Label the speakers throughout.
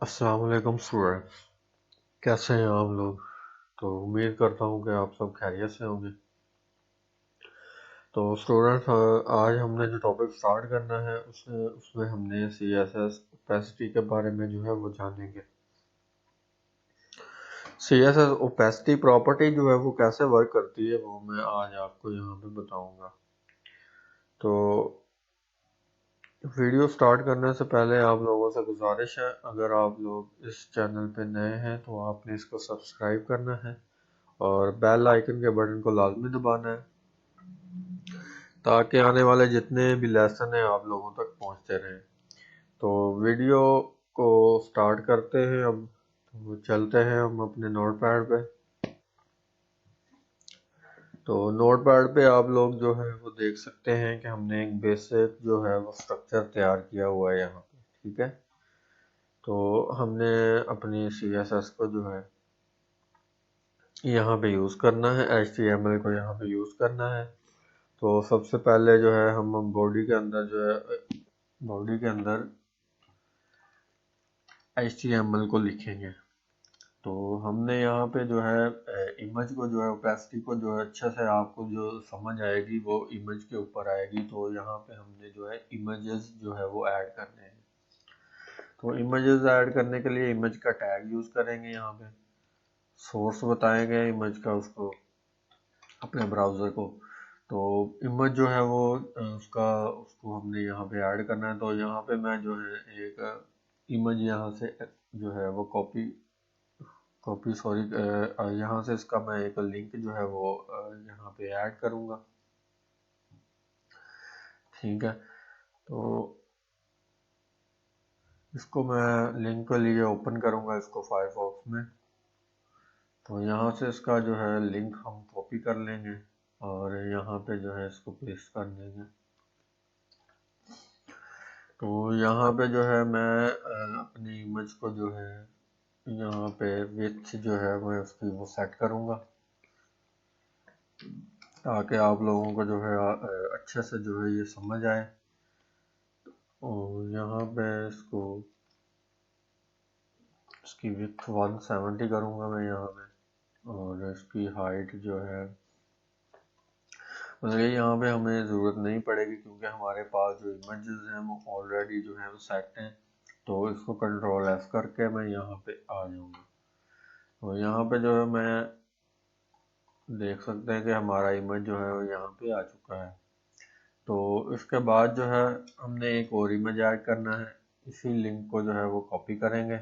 Speaker 1: अस्सलाम वालेकुम स्टूडेंट्स। कैसे हैं आप लोग? तो उम्मीद करता हूँ कि आप सब खैरियत से होंगे। तो स्टूडेंट्स, आज हमने जो टॉपिक स्टार्ट करना है उसमें हमने CSS ओपेसिटी के बारे में जो है वो जानेंगे। CSS ओपेसिटी प्रॉपर्टी जो है वो कैसे वर्क करती है वो मैं आज आपको यहाँ पे बताऊँगा। तो वीडियो स्टार्ट करने से पहले आप लोगों से गुजारिश है, अगर आप लोग इस चैनल पे नए हैं तो आपने इसको सब्सक्राइब करना है और बेल आइकन के बटन को लाजमी दबाना है ताकि आने वाले जितने भी लेसन हैं आप लोगों तक पहुंचते रहें। तो वीडियो को स्टार्ट करते हैं अब। तो चलते हैं हम अपने नोटपैड पे। तो नोटपैड पे आप लोग जो है वो देख सकते हैं कि हमने एक बेसिक जो है वो स्ट्रक्चर तैयार किया हुआ है यहाँ पे। ठीक है, तो हमने अपनी CSS को जो है यहाँ पे यूज़ करना है, HTML को यहाँ पे यूज़ करना है। तो सबसे पहले जो है हम बॉडी के अंदर जो है बॉडी के अंदर HTML को लिखेंगे। तो हमने यहाँ पे जो है इमेज को जो है ओपेसिटी को जो है अच्छे से आपको जो समझ आएगी वो इमेज के ऊपर आएगी। तो यहाँ पे हमने जो है इमेजेस जो है वो ऐड करने हैं। तो इमेजेस ऐड करने के लिए इमेज का टैग यूज करेंगे। यहाँ पे सोर्स बताएंगे इमेज का उसको, अपने ब्राउजर को। तो इमेज जो है वो उसको हमने यहाँ पे ऐड करना है। तो यहाँ पे मैं जो है एक इमेज यहाँ से जो है वो कॉपी सॉरी यहाँ से इसका मैं एक लिंक जो है वो यहाँ पे ऐड करूँगा। ठीक है, तो इसको मैं लिंक के लिए ओपन करूँगा इसको फायरफॉक्स में। तो यहाँ से इसका जो है लिंक हम कॉपी कर लेंगे और यहाँ पे जो है इसको पेस्ट कर देंगे। तो यहाँ पे जो है मैं अपनी इमेज को जो है यहाँ पे विड्थ जो है मैं उसकी वो सेट करूँगा ताकि आप लोगों को जो है अच्छे से जो है ये समझ आए। और यहाँ पे इसकी विड्थ 170 करूँगा मैं यहाँ पे। और इसकी हाइट जो है मतलब ये यहाँ पे हमें ज़रूरत नहीं पड़ेगी क्योंकि हमारे पास जो इमेजेस हैं वो ऑलरेडी जो है वो सेट हैं। तो इसको Ctrl+F करके मैं यहाँ पे आ जाऊँगा। तो यहाँ पे जो है मैं देख सकते हैं कि हमारा इमेज जो है वो यहाँ पे आ चुका है। तो इसके बाद जो है हमने एक और इमेज ऐड करना है। इसी लिंक को जो है वो कॉपी करेंगे,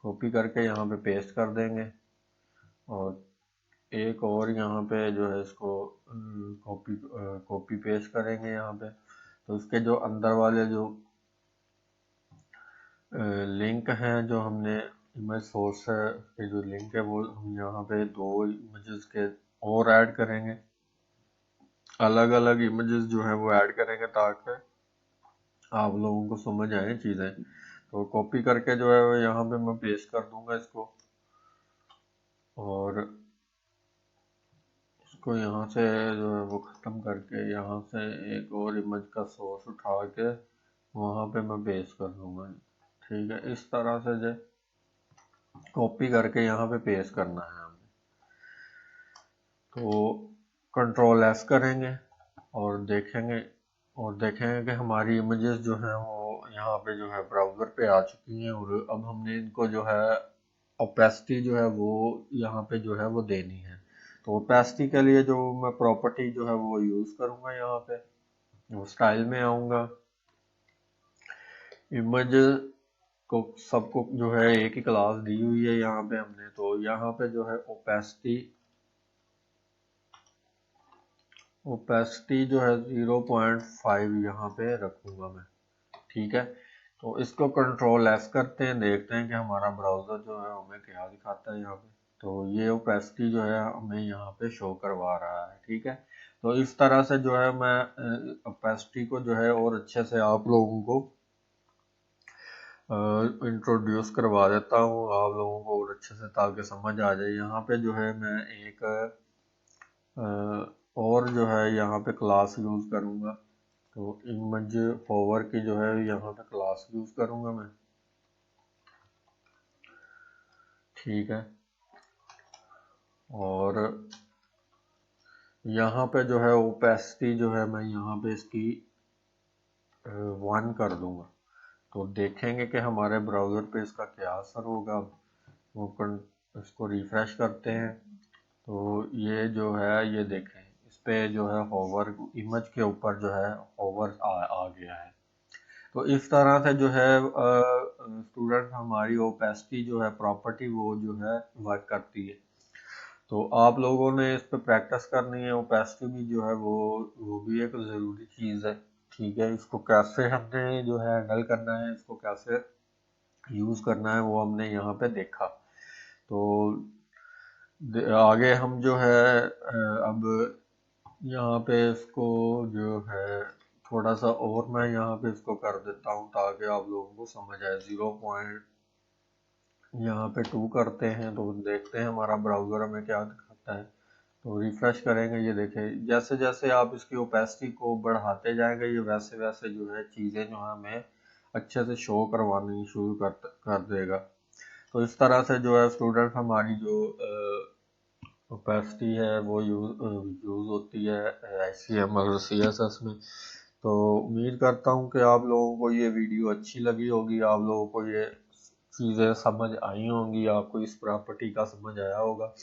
Speaker 1: कॉपी करके यहाँ पे पेस्ट कर देंगे और एक और यहाँ पे जो है इसको कॉपी पेस्ट करेंगे यहाँ पे। तो इसके जो अंदर वाले जो लिंक हैं जो हमने इमेज सोर्स के जो लिंक है वो हम यहाँ पे दो इमेजेस के और ऐड करेंगे। अलग अलग इमेजेस जो है वो ऐड करेंगे ताकि आप लोगों को समझ आए चीज़ें। तो कॉपी करके जो है वो यहाँ पे मैं पेस्ट कर दूंगा इसको और इसको यहाँ से जो है वो ख़त्म करके यहाँ से एक और इमेज का सोर्स उठा के वहाँ पे मैं पेस्ट कर दूंगा। ठीक है, इस तरह से जो कॉपी करके यहाँ पे पेस्ट करना है हमें। तो Ctrl+S करेंगे और देखेंगे कि हमारी इमेजेस जो हैं वो यहाँ पे जो है ब्राउज़र पे आ चुकी हैं। और अब हमने इनको जो है ओपेसिटी जो है वो यहाँ पे जो है वो देनी है। तो ओपेसिटी के लिए जो मैं प्रॉपर्टी जो है वो यूज़ करूँगा, यहाँ पे वो स्टाइल में आऊँगा। इमेज को सबको जो है एक ही क्लास दी हुई है यहाँ पे हमने। तो यहाँ पे जो है ओपेसिटी जो है 0.5 यहाँ पे रखूँगा मैं। ठीक है, तो इसको Ctrl+S करते हैं, देखते हैं कि हमारा ब्राउज़र जो है हमें क्या दिखाता है यहाँ पे। तो ये ओपेसिटी जो है हमें यहाँ पे शो करवा रहा है। ठीक है, तो इस तरह से जो है मैं ओपेसिटी को जो है और अच्छे से आप लोगों को इंट्रोड्यूस करवा देता हूँ आप लोगों को और अच्छे से ताकि समझ आ जाए। यहाँ पे जो है मैं एक और जो है यहाँ पे क्लास यूज़ करूँगा। तो इमेज होवर की जो है यहाँ पे क्लास यूज़ करूँगा मैं। ठीक है। और यहाँ पे जो है ओपेसिटी जो है मैं यहाँ पे इसकी 1 कर दूंगा, तो देखेंगे कि हमारे ब्राउज़र पे इसका क्या असर होगा। इसको रिफ्रेश करते हैं तो ये जो है ये देखें, इस पे जो है होवर इमेज के ऊपर जो है होवर आ गया है। तो इस तरह से जो है स्टूडेंट हमारी ओपेसिटी जो है प्रॉपर्टी वो जो है वर्क करती है। तो आप लोगों ने इस पे प्रैक्टिस करनी है। ओपेसिटी भी जो है वो भी एक ज़रूरी चीज़ है। ठीक है, इसको कैसे हमने जो है हैंडल करना है, इसको कैसे यूज़ करना है, वो हमने यहाँ पे देखा। तो आगे हम जो है अब यहाँ पे इसको जो है थोड़ा सा और मैं यहाँ पे इसको कर देता हूँ ताकि आप लोगों को समझ आए। 0 पॉइंट यहाँ पे 2 करते हैं तो देखते हैं हमारा ब्राउज़र हमें क्या दिखाता है। तो रिफ्रेश करेंगे, ये देखें जैसे जैसे आप इसकी ओपेसिटी को बढ़ाते जाएंगे ये वैसे वैसे जो है चीज़ें जो है हमें अच्छे से शो करवानी शुरू कर देगा। तो इस तरह से जो है स्टूडेंट हमारी जो ओपेसिटी है वो यूज़ होती है HTML और CSS में। तो उम्मीद करता हूँ कि आप लोगों को ये वीडियो अच्छी लगी होगी, आप लोगों को ये चीज़ें समझ आई होंगी, आपको इस प्रॉपर्टी का समझ आया होगा।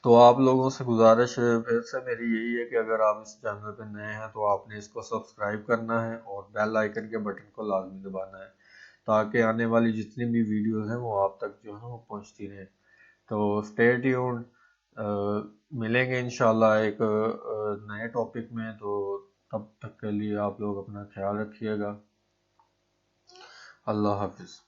Speaker 1: तो आप लोगों से गुजारिश फिर से मेरी यही है कि अगर आप इस चैनल पे नए हैं तो आपने इसको सब्सक्राइब करना है और बेल आइकन के बटन को लाजमी दबाना है ताकि आने वाली जितनी भी वीडियोस हैं वो आप तक जो है वो पहुंचती रहें। तो स्टे ट्यून्ड, मिलेंगे इंशाल्लाह एक नए टॉपिक में। तो तब तक के लिए आप लोग अपना ख्याल रखिएगा। अल्लाह हाफिज़।